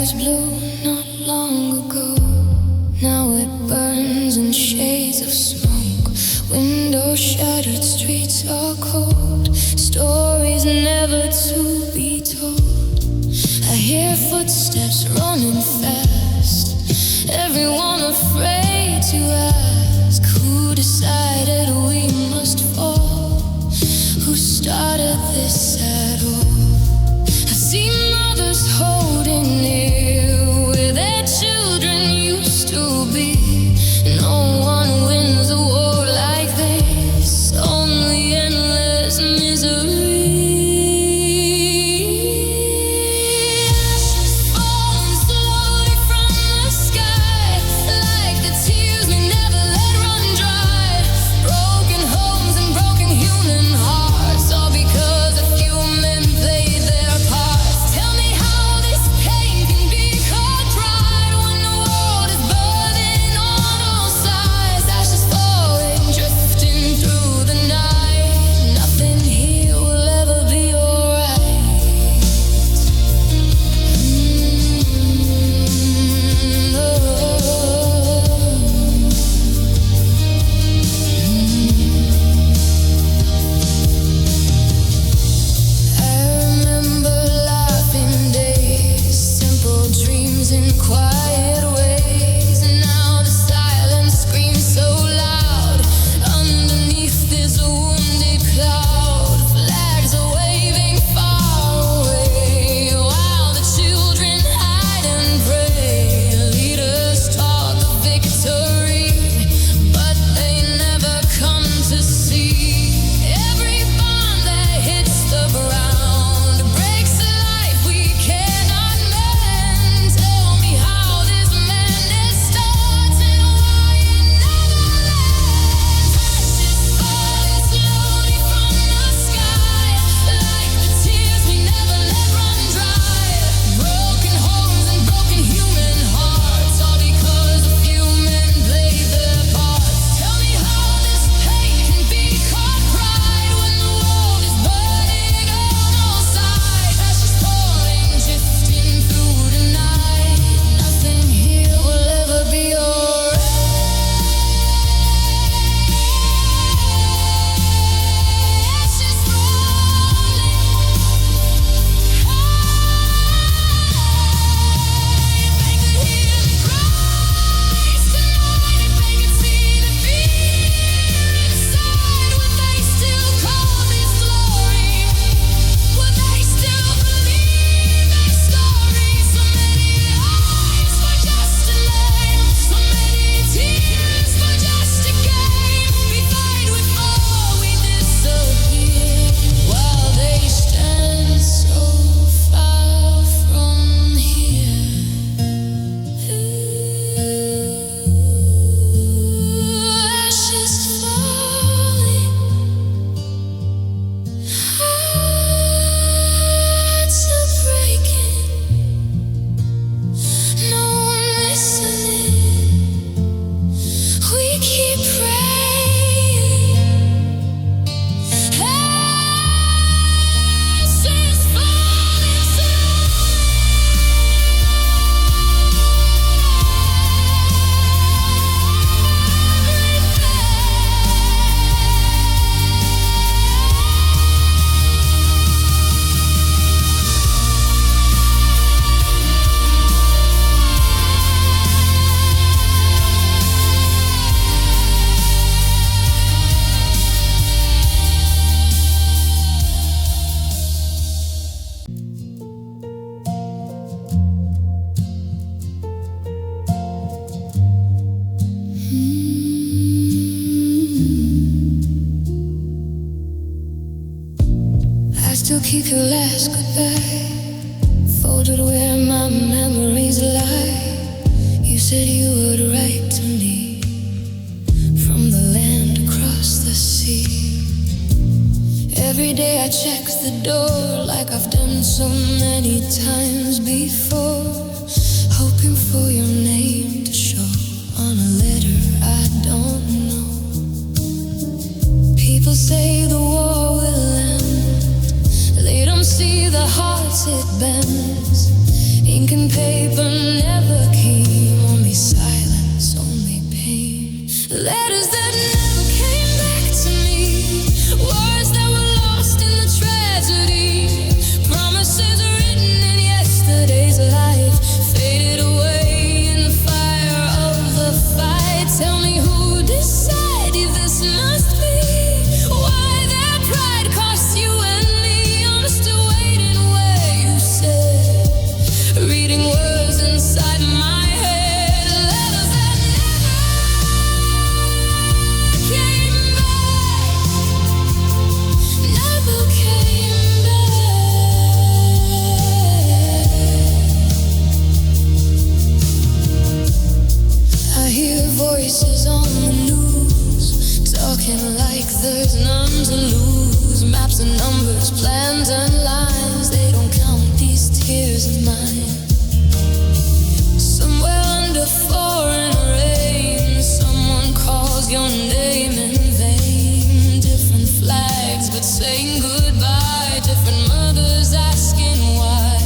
was blue not long ago. Now it burns in shades of smoke. Windows shattered, streets are cold. Stories never to be told. I hear footsteps running fast. Everyone afraid to ask who decided we must fall. Who started this at all? I see mothers holding near where their children used to be. No one wins a war like this, only endless misery. Keep your last goodbye folded where my memories lie. You said you would write to me from the land across the sea. Every day I check the door like I've done so many times before, hoping for your name to show on a letter I don't know. People say the war will end. They don't see the hearts it bends. Ink and paper never came. Only silence, only pain. Letters that never came back to me. Words that were lost in the tragedy. Promises written in yesterday's life, faded away in the fire of the fight. Tell me who decided this must be. Why that pride cost you and me. I'm still waiting where you said, reading words inside my head. Letters that never came back, never came back. I hear voices on the news talking like there's none to lose. Maps and numbers, plans and lines, they don't count these tears of mine. Somewhere under foreign rain, someone calls your name in vain. Different flags but saying goodbye. Different mothers asking why.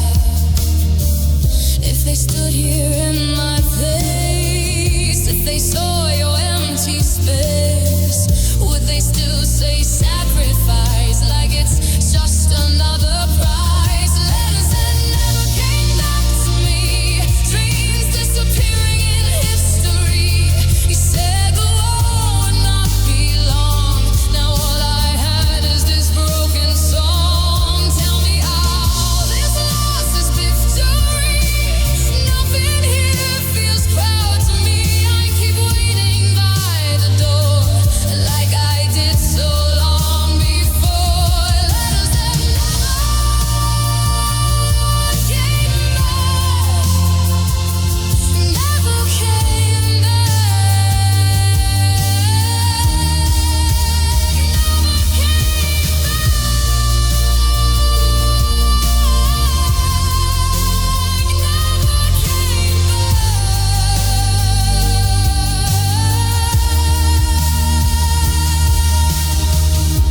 If they stood here in my place, if they saw your empty space, would they still say sacrifice like it's just another prize? Letters that never came back to me, dreams disappearing in history. You said the war would not be long. Now all I had is this broken song. Tell me how this loss is victory. Nothing here feels proud to me. I keep waiting by the door like I did so long before. Letters that never came back, never came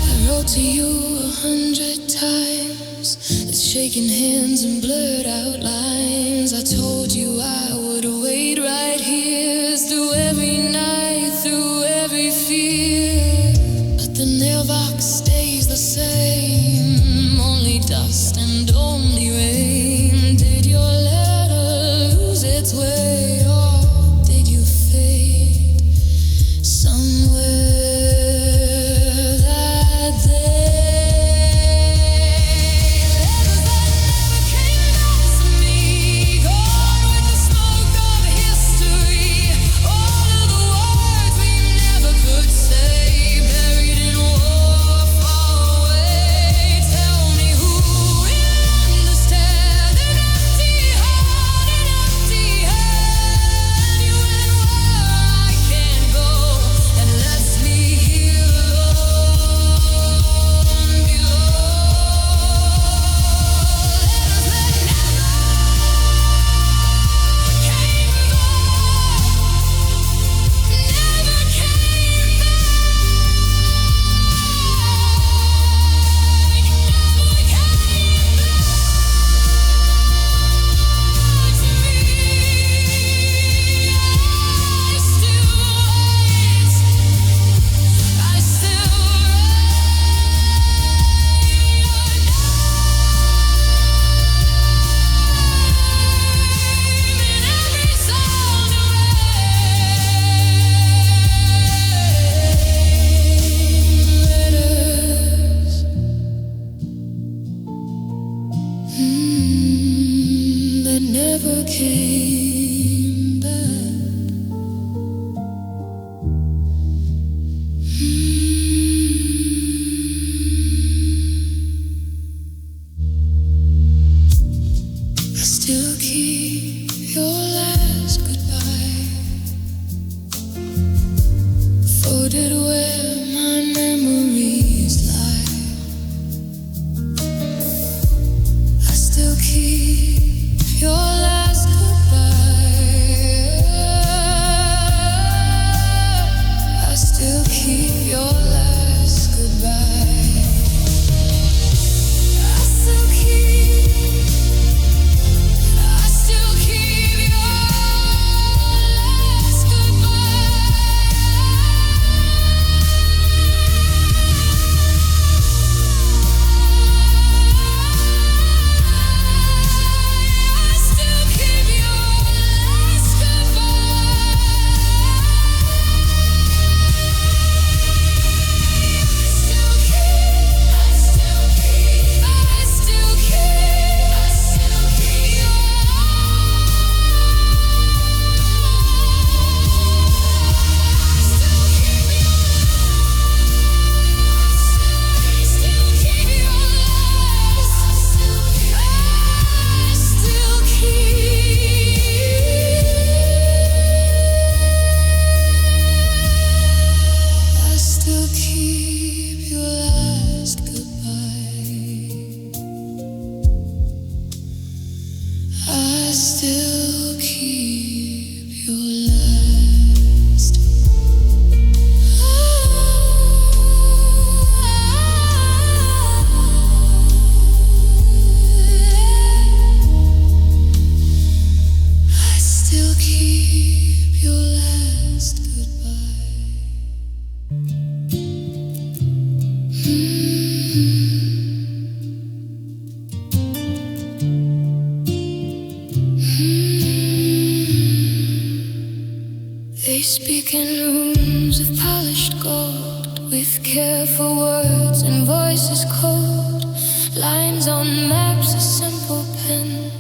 I wrote to you 100 times. It's shaking hands and blurred out lines. I told you I would wait right here through every night, through every fear. But the mailbox stays the same, only dust and only rain. Did your letter lose its way, or did you fade somewhere that day? Letters that never came back to me, gone with the smoke of history. All of the words we never could say, buried in war far away. Tell me who will understand an empty heart, an empty hand. You went where I can't go and left me here alone below. Letters that never came that never came back. I still keep your last goodbye folded where my memories lie. I still keep your last goodbye still keep your last. I still keep your last goodbye. They speak in rooms of polished gold, with careful words and voices cold. Lines on maps, a simple pen,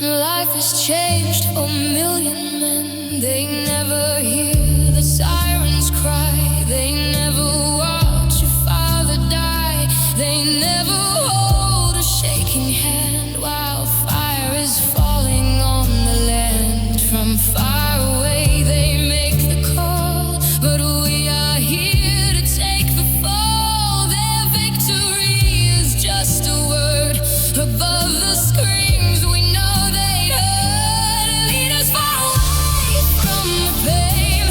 and life has changed for a million men. They never hear the sirens cry, they never watch your father die, they never hold a shaking hand while fire is falling on the land. From far away they make the call, but we are here to take the fall. Their victory is just a word above the screams we know they heard. Lead us far away from the pain,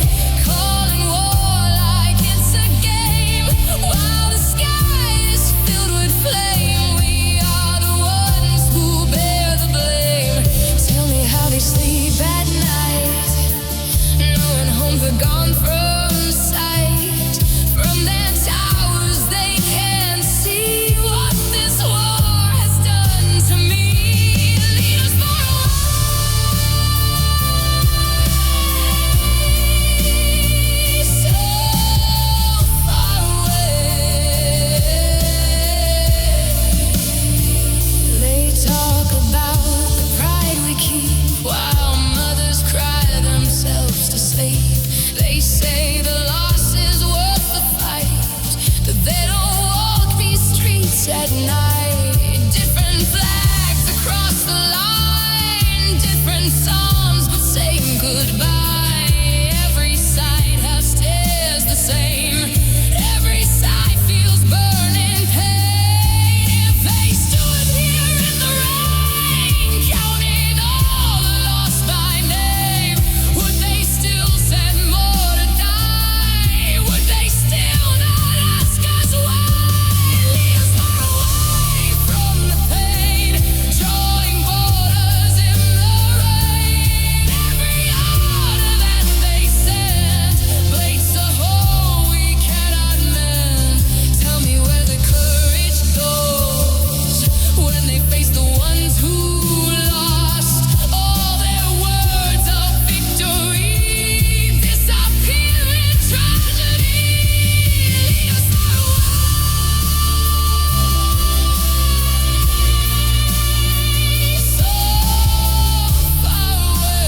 calling war like it's a game. While the sky is filled with flame, we are the ones who bear the blame. Tell me how they sleep at night, knowing homes are gone from sight. From their towers they can see what this war has done to me. Lead us far away, so far away. They talk about the pride we keep while mothers cry themselves to sleep. They say the loss is worth the fight, that they don't walk these streets at night. Different flags across the line, different songs but same goodbye. Every side has tears the same, every side feels burning pain. If they stood here in the rain, counting all the lost by name, would they still send more to die? Would they still not ask us why? Lead us far away from the pain, drawing borders in the rain. Every order that they send breaks a hole we cannot mend. Tell me where the courage goes when they face the ones who lost all their words of victory. Disappear in tragedy. Lead us far away, so far away.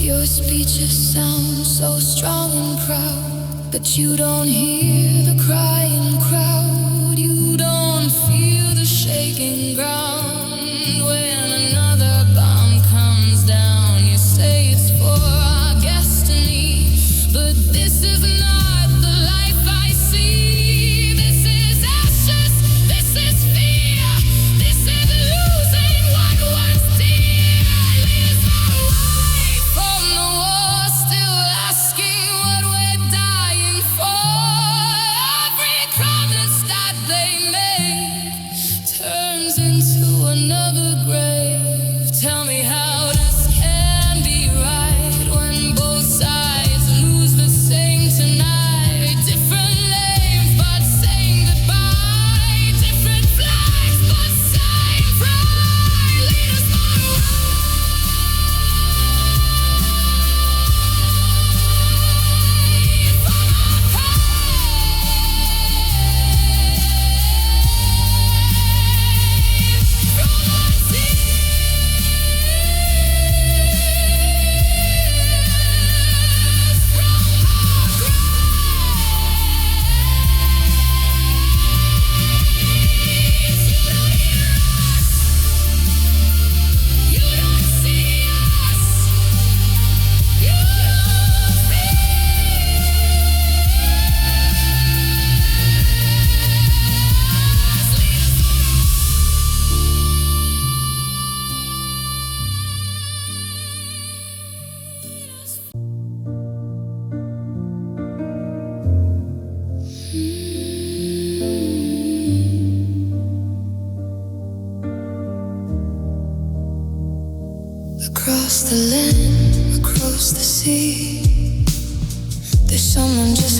Your speeches sound so strong and proud, but you don't hear the crying crowd. You don't feel the shaking ground. When another bomb comes down, you say it's for our destiny, but this is not the life I see. This is ashes, this is fear, this is losing what was dear. Lead us far away from the war, still asking what we're dying for. Every cry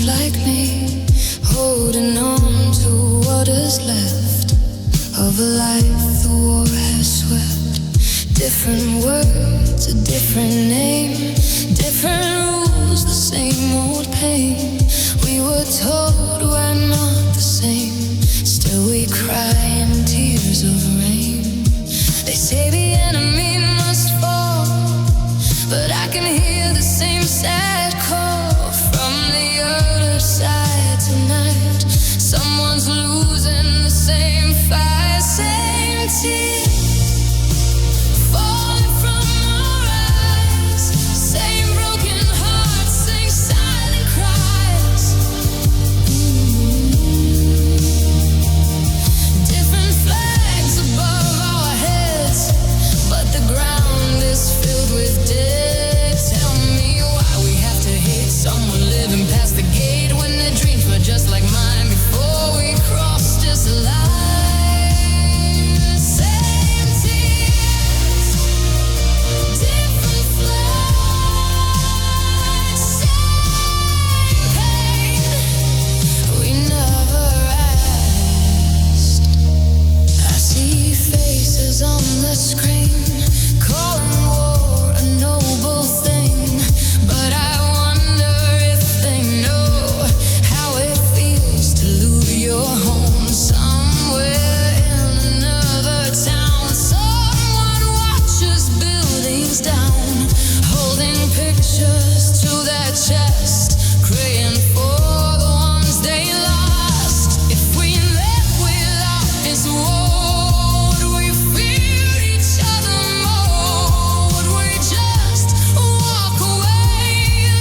like me, holding on to what is left of a life the war has swept. Different words, a different name, different rules, the same old pain. We were told we're not the same, still we cry in tears of rain. They say the enemy must fall, but I can hear the same sad call from the other side tonight. Someone's losing the same fire, same tears falling from our eyes, same broken hearts, same silent cries. Different flags above our heads, but the ground is filled with dead. Tell me why we have to hate someone living past the gate when their dreams were just like mine before we crossed this line. Same tears, different flags, same pain. We never asked. I see faces on the screen, calling war a noble thing, but I wonder if they know how it feels to lose your home somewhere in another town. Someone watches buildings down, holding pictures to their chest, praying for the ones they lost. If we live without this war, would we fear each other more? Would we just walk away,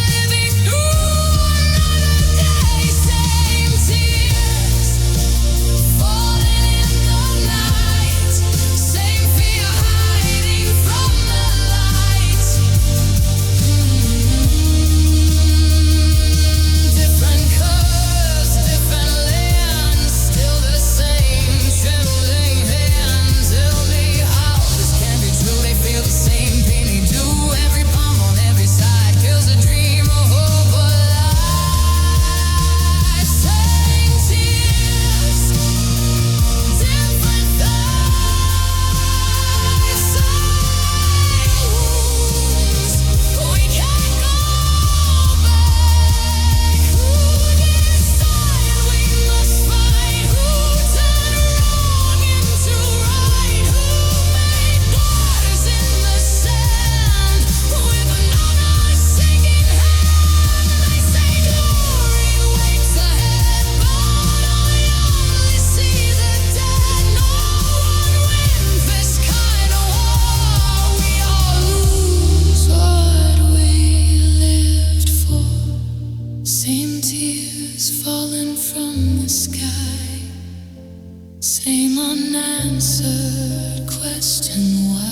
living through another day? Same tears falling in the night, same fear hiding from the light. Different colors, different lands, still the same trembling hands. Tell me how this can be true. They feel the same pain they do. Every bomb on every side kills a dream, a hope, a lie. Same tears, different thighs, same wounds. We can't go back. Who decide we must fight? Who turned wrong into right? Who made borders in the sand with another sinking hand? They say glory waits ahead, but I only see the dead. No one wins this kind of war. We all lose what we lived for. Same tears falling from the sky, same unanswered question why.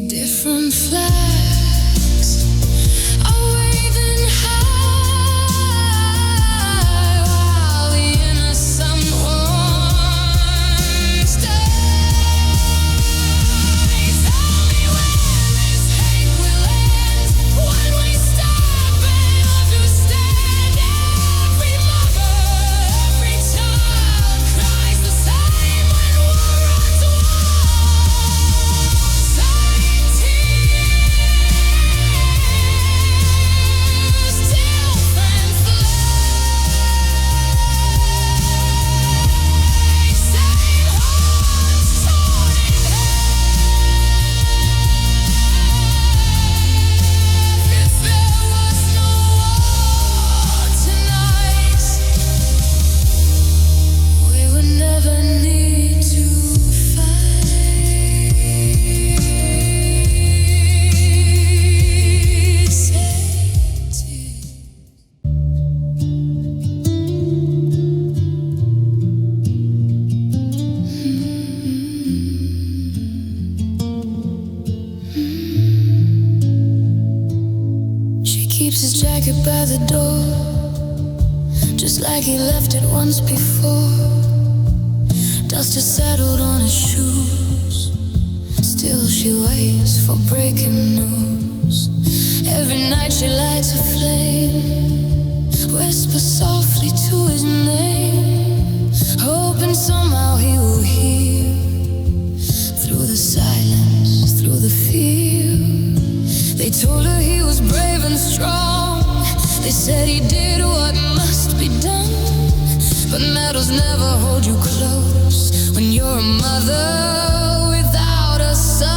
Different flags are waving high while the innocent ones die. Tell me when this hate will end, when we stop and understand. Every mother, every child cries the same when we're at war. Same tears, different flags, same hearts torn in half. If there was no war tonight, we would never need to fight. Same tears. She keeps his jacket by the door, just like he left it once before. Dust has settled on his shoes, still she waits for breaking news. Every night she lights a flame, whispers softly to his name, hoping somehow he will hear. Through the silence, through the fear, they told her he was brave and strong. They said he did what must be done, but medals never hold you close when you're a mother without a son.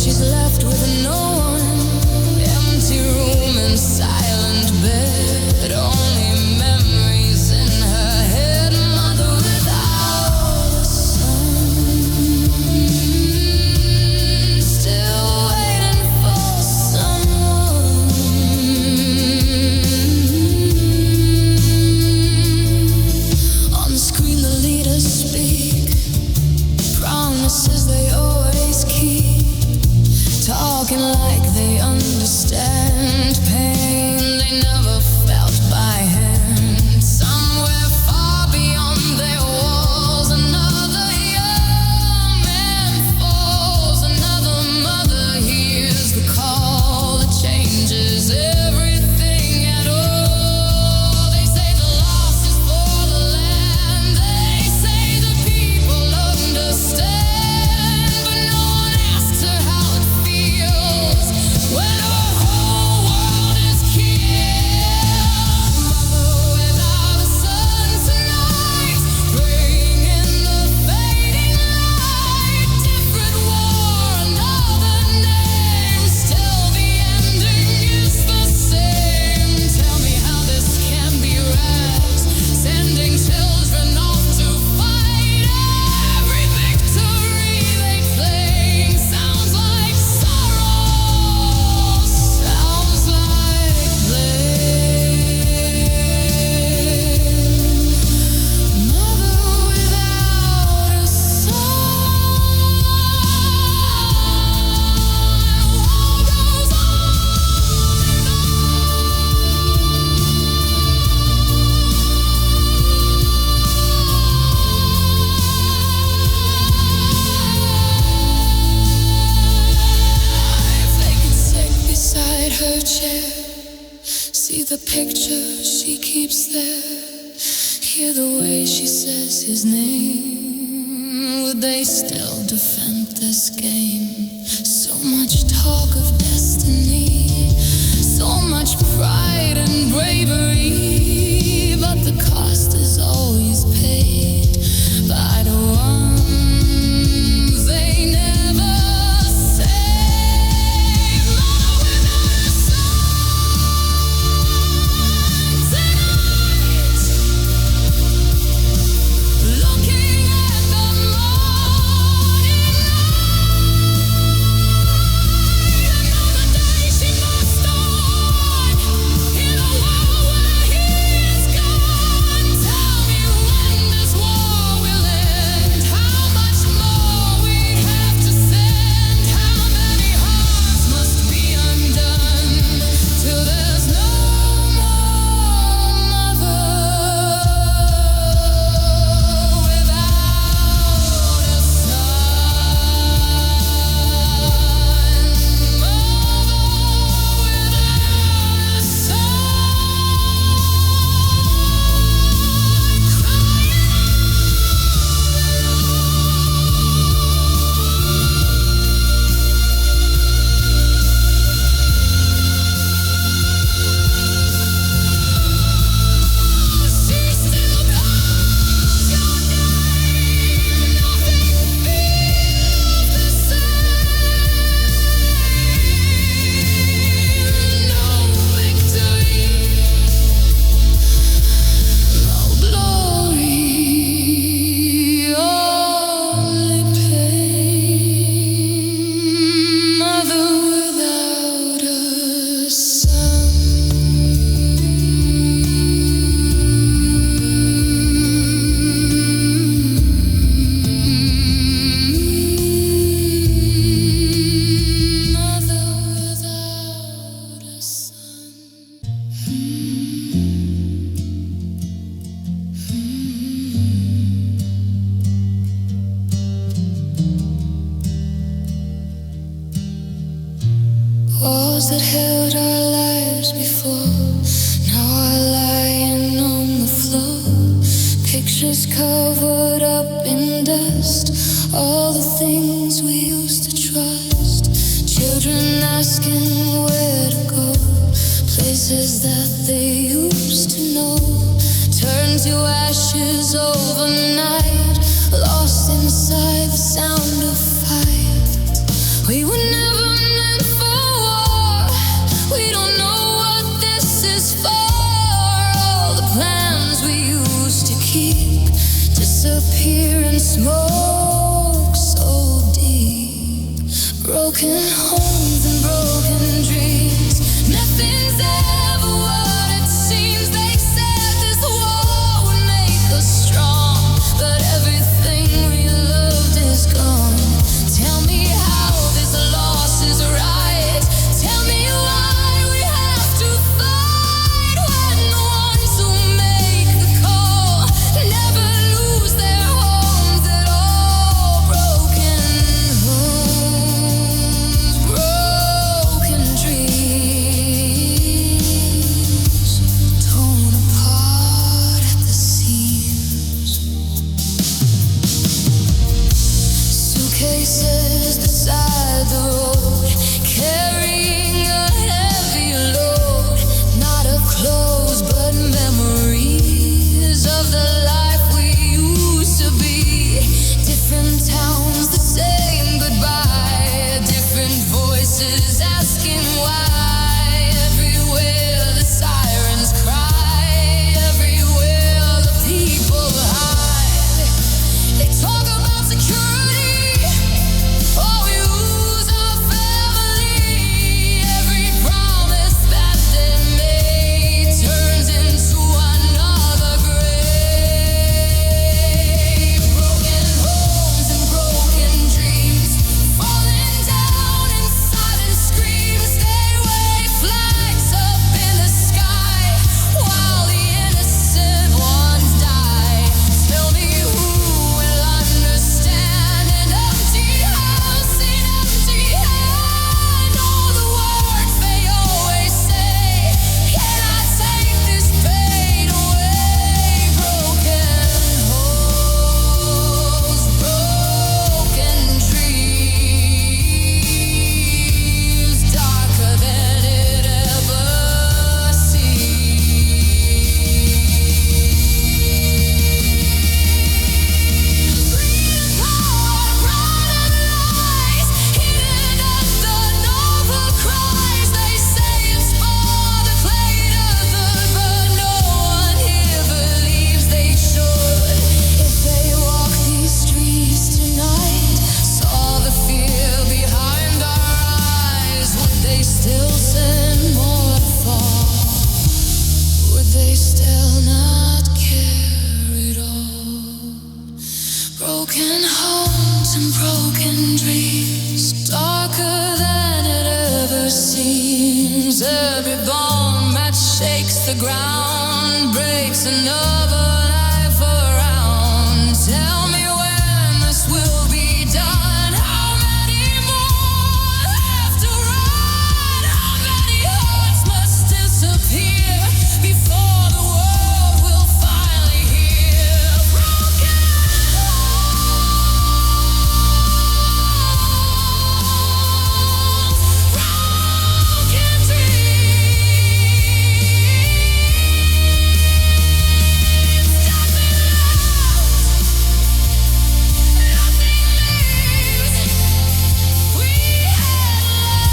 She's left with no one, empty room and silent bed, only memories in her head. Mother without a son, still waiting for someone. On the screen the leaders speak, promises they always keep, talking like they understand pain they never felt by hand. Somewhere far beyond their walls, another young man falls, another mother hears the call that changes everything at all. They say the loss is for the land, they say the people understand, but no one asks her how it feels when her whole world is killed. Mother without a son tonight, praying in the fading light. Different war, another name, still the ending is the same. Tell me how this can be right, sending children off to fight. Every victory they claim sounds like sorrow, sounds like blame. Mother without a son, war goes If they could sit beside her chair, see the picture she keeps there, hear the way she says his name, would they still defend this game? So much talk of destiny, so much pride and bravery, but the cost is always paid by the ones they never save. Mother without a son tonight, looking at the morning light. Another day she must on. Pictures covered up in dust, all the things we used to trust. Children asking where to go, places that they used to know. Turn to ashes overnight, lost inside the sound of fire. We were never meant for war, we don't know what this is for. All the plans we used to keep disappear in smoke so deep. Broken homes and broken dreams, nothing's ever what it seems. They said this war would make us strong, but everything we loved is gone. Tell me how this loss is right. Tell me why we have to fight when the ones who make the call never lose their homes at all. Broken homes, broken dreams, torn apart at the seams. Suitcases beside the road, carrying a heavy load, not of clothes but memories of the life we used to be. Different towns, the same goodbye, different voices asking why. Everywhere the sirens cry, everywhere the people hide. They talk about security, oh, we lose our family. Every promise that they made turns into another grave. Broken homes and broken dreams, falling down in silent screams. Stay away, flags up in the sky, while the innocent ones die. Tell me who will understand an empty house in empty hand. All the words they always say, can I take this pain away? Broken homes, broken dreams, darker than it ever seems. Green power, brighter lies, hidden at the noble cries. They say it's for the greater good, but no one here believes they should. If they walk these streets tonight, saw the fear behind our eyes, would they still send more to fall? Would they still not care at all? Broken homes and broken dreams, darker than it ever seems. Every bomb that shakes the ground breaks another life around. Tell me when this will be done. How many more have to run? How many hearts must disappear before the world will finally hear? Broken homes, broken dreams, nothing left, nothing leaves. We had life,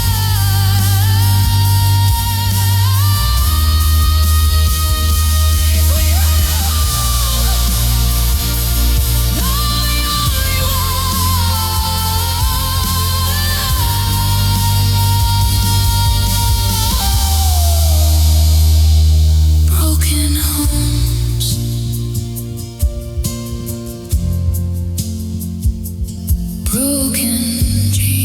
we had home, the only one. Broken homes, broken dreams.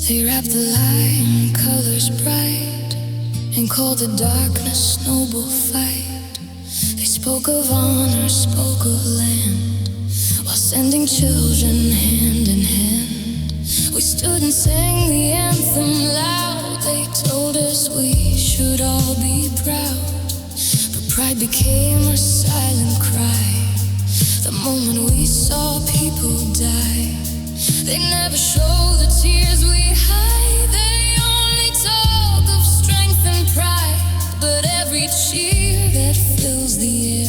They wrap the light in colors bright and call the darkness noble fight. They spoke of honor, spoke of land, while sending children hand in hand. We stood and sang the anthem loud. They told us we should all be proud, but pride became a silent cry the moment we saw people die. They never show the tears we hide. They only talk of strength and pride, but every cheer that fills the air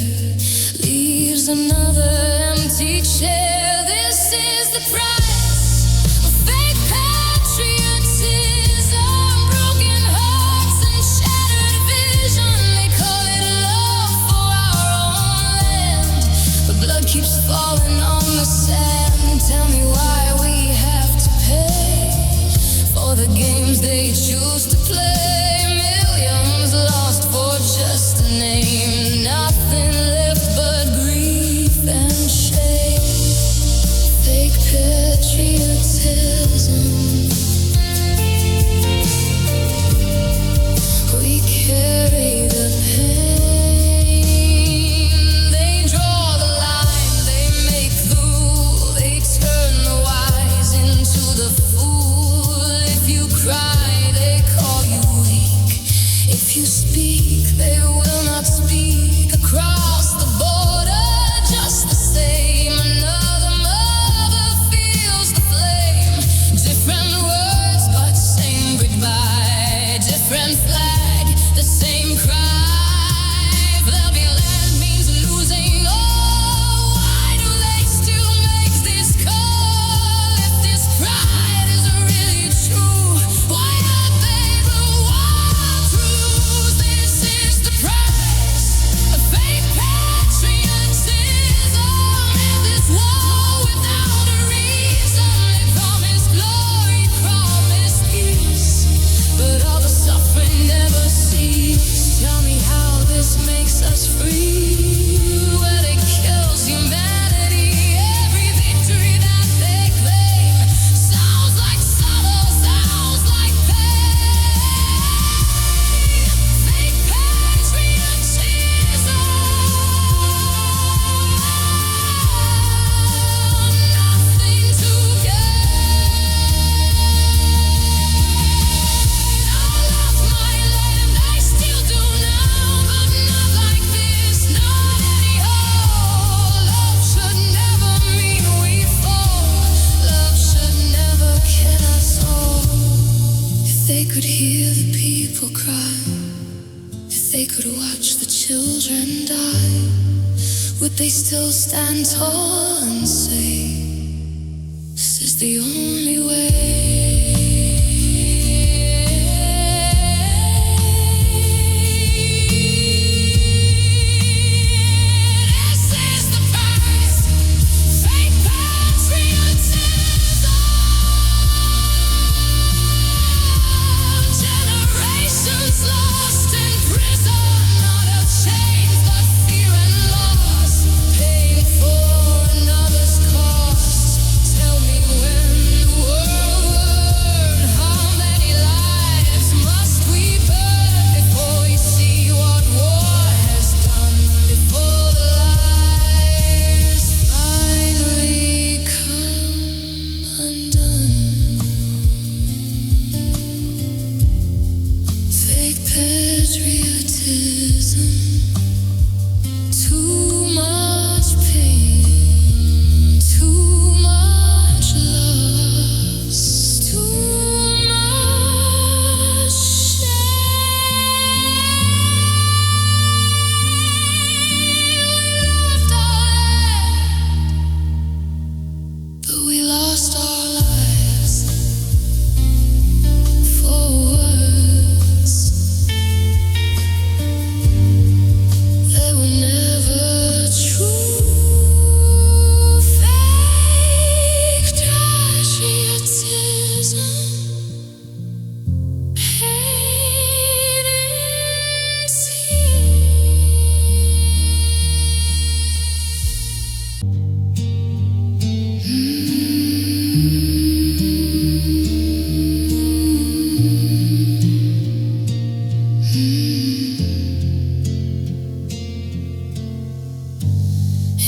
leaves another empty chair. This is the price of fake patriotism, broken hearts and shattered vision. They call it love for our own land, but blood keeps falling on the sand. Tell me why we have to pay for the games they choose to play. Millions lost for just a name, nothing left but grief and shame. Fake patriotism. We carry the pain. They draw the line, they make the rule, they turn the wise into the fool. If you cry, they call you weak. If you speak, they will not speak. Across the border, just the same. Another mother feels the flame. Different words, but same goodbye. Different flag, the same cry. There'll be land means losing. Oh, why do they still make this call? If this pride is really true, why are they the wild truths? This is the price of fake patriotism. And this war without a reason. They promise glory, promise peace, but all the suffering never ceases. Tell me how this makes us free. Well, it kills humanity. Every victory that they claim sounds like sorrow, sounds like pain. Fake patriotism. Nothing to gain. I love my land, I still do now, but not like this, not anyhow. Love should never mean we fall. Love should never kill us all. If they could hear the people cry, if they could watch the children die, would they still stand tall and say, this is the only way? This is the price, fake patriotism. Generations lost in prison, not of chains, but fear and loss. Paying for another's cost. Tell me when the world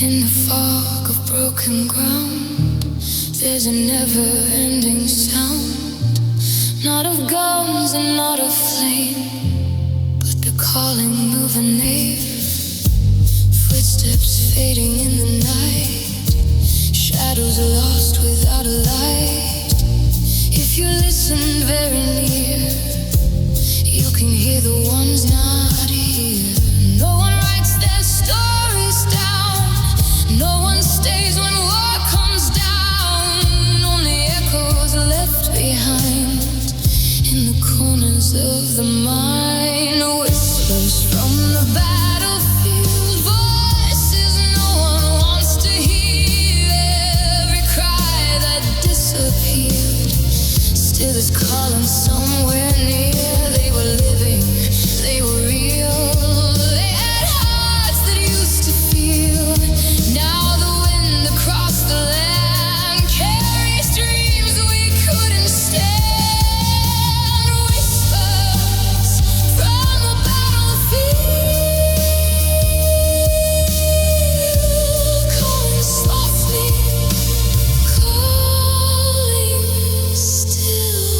In the fog of broken ground, there's a never-ending sound. Not of guns and not of flame, but the calling of a name. Footsteps fading in the night, shadows are lost without a light. If you listen very near, you can hear the ones not here. No one writes their stories down, no one stays when war comes down. Only echoes left behind in the corners of the mind. Whispers from the battlefield, voices no one wants to hear. Every cry that disappeared still is calling somewhere near. They were living, they were real. They had hearts that used to feel. Now the wind across the land carries dreams we couldn't stand. Whispers from the battlefield, calling softly, calling still.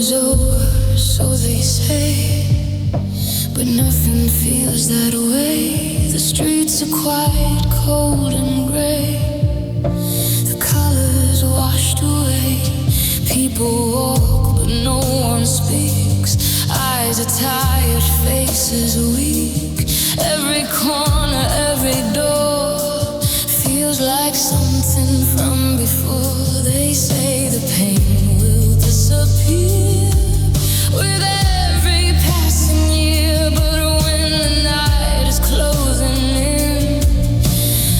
is over, so they say, but nothing feels that way. The streets are quite cold and gray. The colors washed away. People walk, but no one speaks. Eyes are tired, faces are weak. Every corner, every door feels like something from before. They say the pain will disappear with every passing year, but when the night is closing in,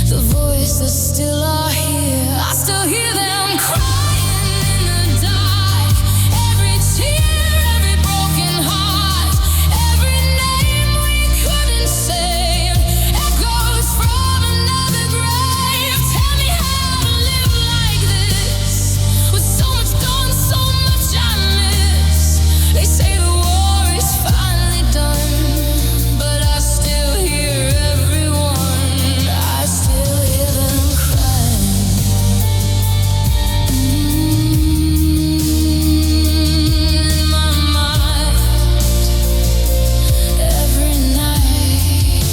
the voices still are here. I still hear them crying in the dark. Every tear, every broken heart, every name we couldn't say echoes from another grave. Tell me how to live like this, with so much gone, so much I miss. They say the war is finally done, but I still hear everyone. I still hear them crying. In my mind, every night.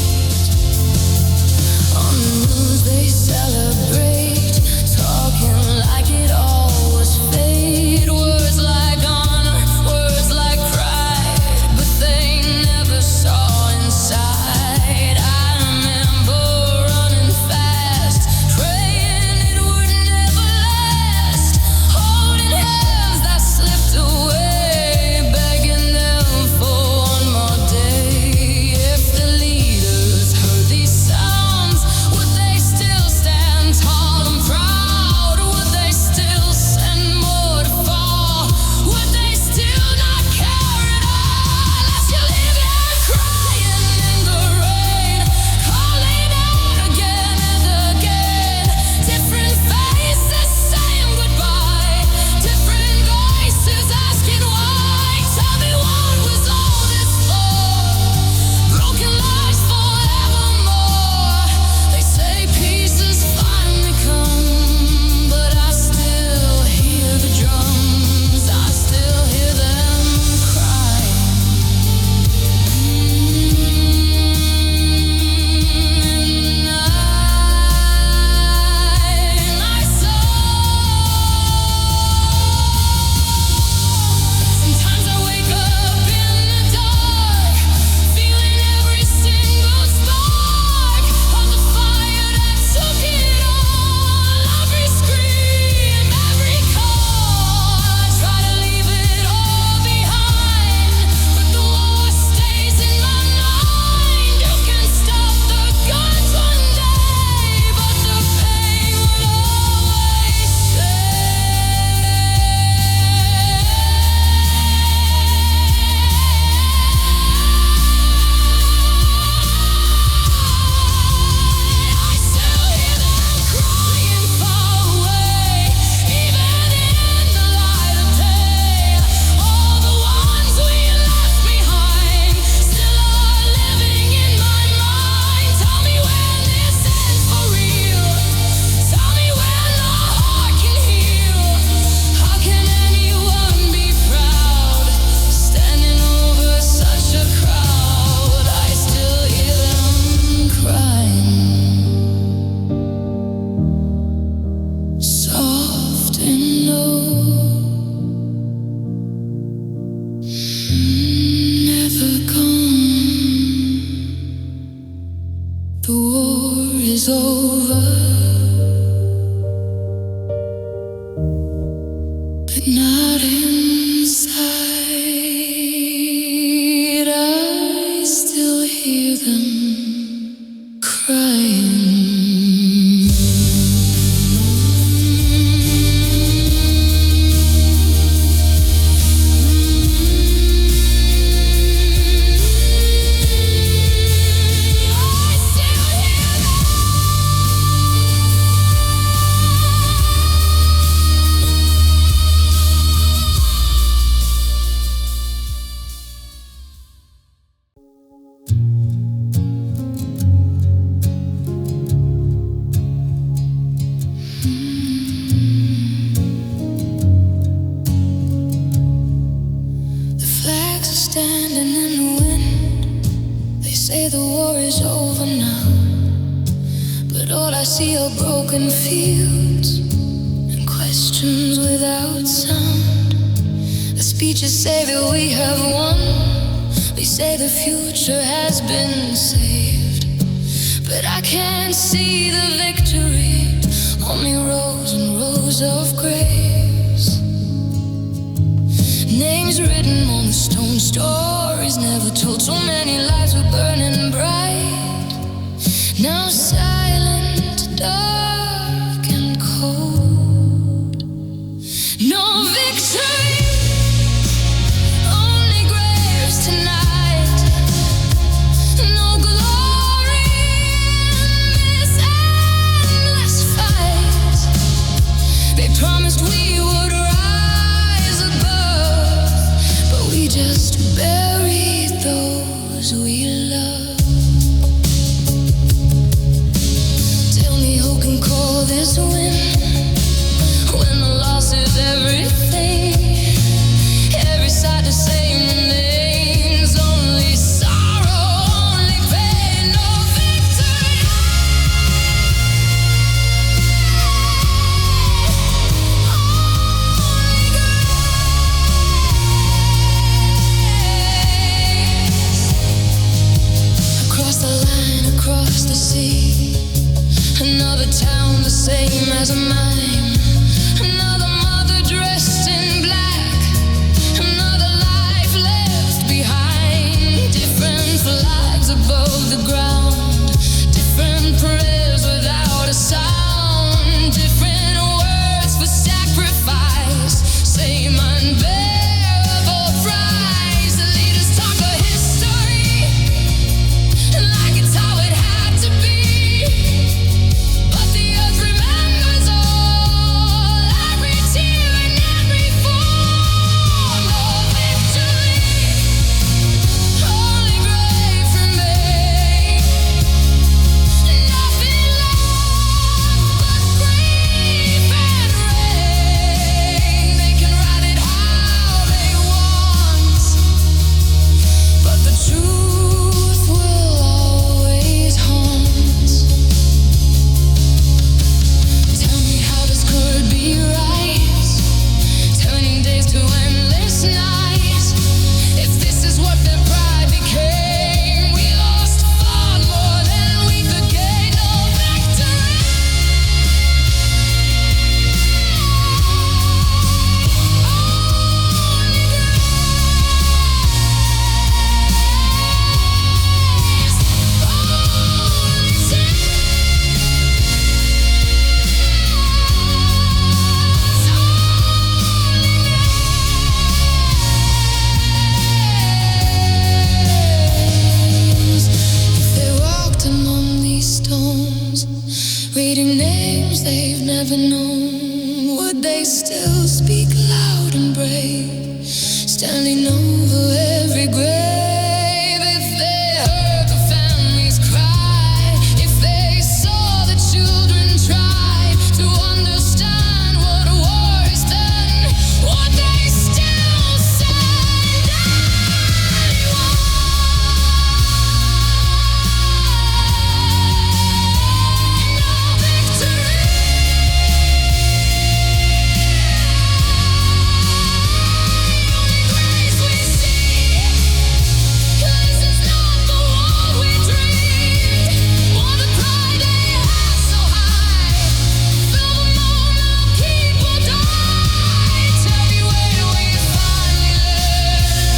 On the news they celebrate, talking like it all was fate. Words like honor, words like pride, but they never saw inside. I remember running fast, praying it would never last, holding hands that slipped away, begging them for one more day. If the leaders heard these sounds, would they still stand tall and proud? Would they still send more to fall? Would they still not care at all? I still hear them crying in the rain, calling out again and again. Different faces saying goodbye, different voices asking why. Tell me what was all this for? Broken lives forevermore. They say peace has finally come, but I still hear the drums. I still hear them crying. Sometimes I wake up in the dark, feeling every single spark of the fire that took it all. Every scream, every call, I try to leave it all behind, but the war stays in my mind. You can stop the guns one day, but the pain will always stay. I still hear them crying far away, even in the light of day. All the ones we left behind still are living in my mind. Tell me when this ends for real. Tell me when the heart can heal. How can anyone be proud, standing over such a crowd? I still hear them crying, soft and low. Never gone. The war is over, but not inside. I still hear them crying. I still hear them. war is over now, but all I see are broken fields and questions without sound. The speeches say that we have won, they say the future has been saved, but I can't see the victory, only rows and rows of graves. Names written on the stone, stories never told. So many lives were burning bright, now silent, dark and cold. No victory, only graves tonight. No glory in this endless fight. They promised we would rise above, but we just buried those we love. Tell me who can call this win when the loss is everything. Every side the same names, only sorrow, only pain. No victory, only grace. Across the line, across the sea, another town the same as mine. Another mother dressed in black, another life left behind. Different flags above the ground, different prayers without a sound, different words for sacrifice, same unbearable price. The leaders talk of history like it's how it had to be, but the earth remembers all, every tear and every fall. No victory, only grave remains. Nothing left but grief and rain. They can write it how they want, but the truth will always haunt. Tell me how this could be right, turning days to endless nights. If this is what their pride became, we lost far more than we could gain. No victory, only grace, only tears. If they walked among these stones, reading names they've never known, would they still speak loud and brave, standing over every grave? If they heard the families cry, if they saw the children try to understand what war is, then would they still send anyone? No victory, only grace we see. 'Cause it's not the world we dreamed, or the pride they had so high. Fill the moment people die. Tell me, where do we finally learn?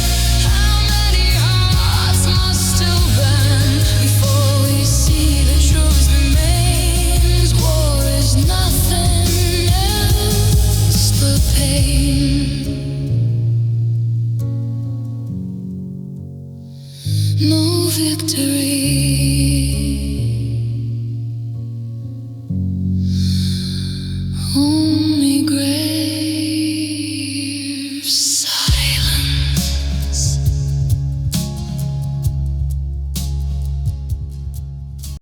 How many hearts must still burn before we see the truth remains? War is nothing else but pain. No victory.